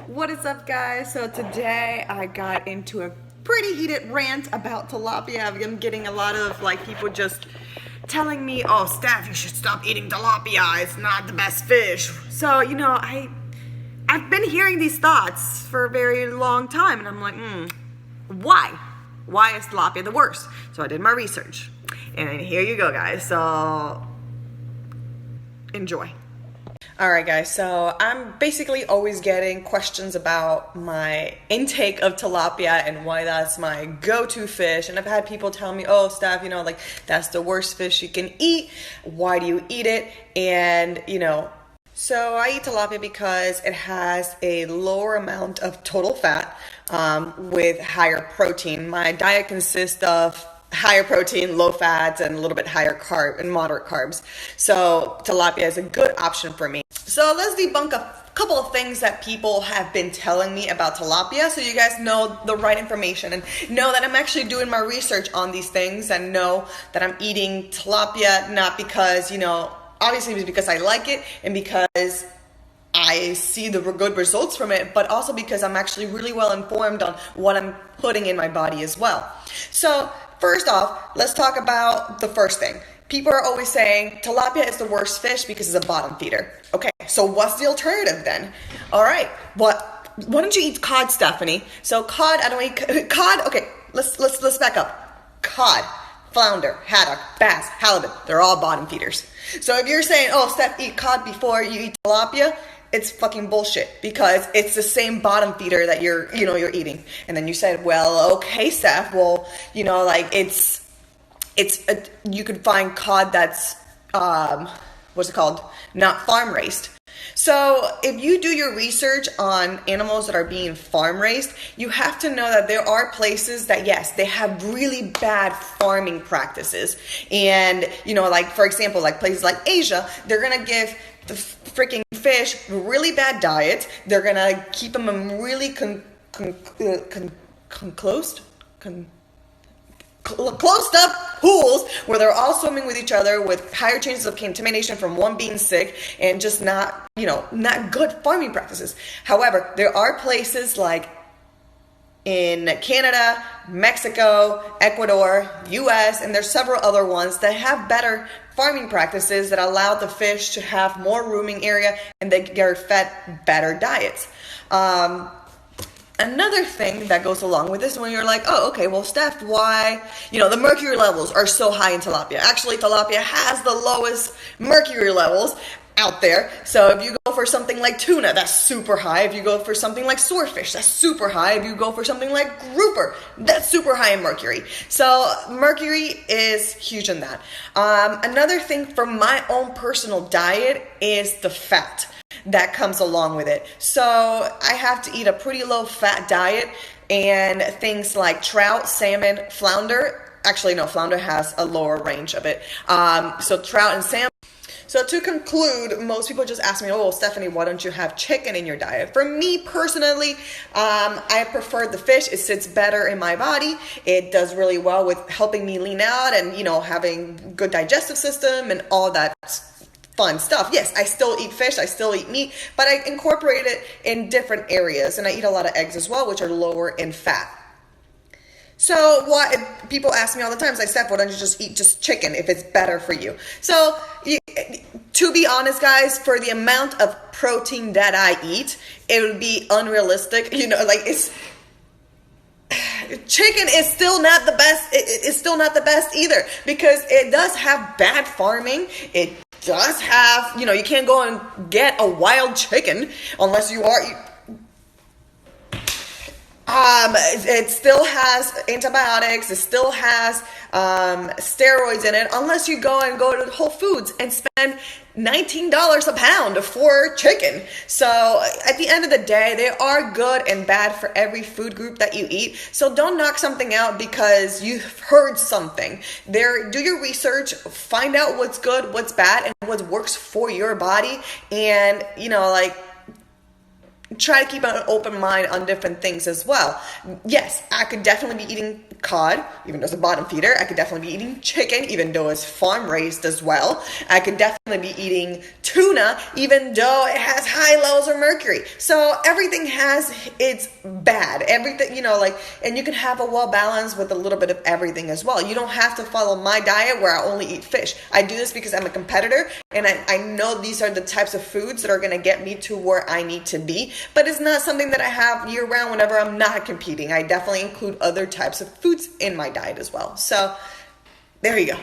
What is up, guys? So today I got into a pretty heated rant about tilapia. I'm getting a lot of people just telling me, oh Steph, you should stop eating tilapia, it's not the best fish. So I've been hearing these thoughts for a very long time, and I'm like, why is tilapia the worst? So I did my research, and here you go, guys. So enjoy. Alright guys, so I'm basically always getting questions about my intake of tilapia and why that's my go-to fish. And I've had people tell me, oh Steph, that's the worst fish you can eat. Why do you eat it? And so I eat tilapia because it has a lower amount of total fat with higher protein. My diet consists of higher protein, low fats, and a little bit higher carb and moderate carbs. So tilapia is a good option for me. So let's debunk a couple of things that people have been telling me about tilapia, so you guys know the right information and know that I'm actually doing my research on these things, and know that I'm eating tilapia not because, obviously it's because I like it and because I see the good results from it, but also because I'm actually really well informed on what I'm putting in my body as well. So first off, let's talk about the first thing. People are always saying tilapia is the worst fish because it's a bottom feeder. Okay, so what's the alternative then? All right, why don't you eat cod, Stephanie? So cod, I don't eat cod. Okay, let's back up. Cod, flounder, haddock, bass, halibut, they're all bottom feeders. So if you're saying, oh Steph, eat cod before you eat tilapia, it's fucking bullshit, because it's the same bottom feeder that you're eating. And then you said, well, okay, Steph, well, you could find cod that's not farm raised. So if you do your research on animals that are being farm raised, you have to know that there are places that, yes, they have really bad farming practices. And for example, places like Asia, they're gonna give the freaking fish really bad diet. They're gonna keep them in really closed up pools where they're all swimming with each other, with higher chances of contamination from one being sick, and just not good farming practices. However, there are places like in Canada, Mexico, Ecuador, US, and there's several other ones that have better farming practices that allow the fish to have more rooming area and they get fed better diets. Another thing that goes along with this, when you're like, oh, okay, well, Steph, why, the mercury levels are so high in tilapia. Actually, tilapia has the lowest mercury levels out there. So if you go for something like tuna, that's super high. If you go for something like swordfish, that's super high. If you go for something like grouper, that's super high in mercury. So mercury is huge in that. Another thing for my own personal diet is the fat that comes along with it. So I have to eat a pretty low fat diet, and things like trout, salmon, flounder. Actually, no, flounder has a lower range of it. So trout and salmon. So to conclude, most people just ask me, oh, Stephanie, why don't you have chicken in your diet? For me personally, I prefer the fish. It sits better in my body. It does really well with helping me lean out and, having good digestive system and all that fun stuff. Yes, I still eat fish, I still eat meat, but I incorporate it in different areas, and I eat a lot of eggs as well, which are lower in fat. So what people ask me all the time is, Steph, why don't you just eat just chicken if it's better for you? So to be honest, guys, for the amount of protein that I eat, it would be unrealistic. Chicken is still not the best. It's still not the best either, because it does have bad farming. It does have, you can't go and get a wild chicken unless you are. It still has antibiotics. It still has steroids in it. Unless you go to Whole Foods and spend $19 a pound for chicken. So at the end of the day, they are good and bad for every food group that you eat. So don't knock something out because you've heard something. Do your research, find out what's good, what's bad, and what works for your body. And try to keep an open mind on different things as well. Yes, I could definitely be eating cod, even though it's a bottom feeder. I could definitely be eating chicken, even though it's farm raised as well. I could definitely be eating tuna, even though it has high levels of mercury. So everything has its bad. Everything, and you can have a well balance with a little bit of everything as well. You don't have to follow my diet where I only eat fish. I do this because I'm a competitor, and I know these are the types of foods that are going to get me to where I need to be, but it's not something that I have year round whenever I'm not competing. I definitely include other types of foods in my diet as well. So there you go.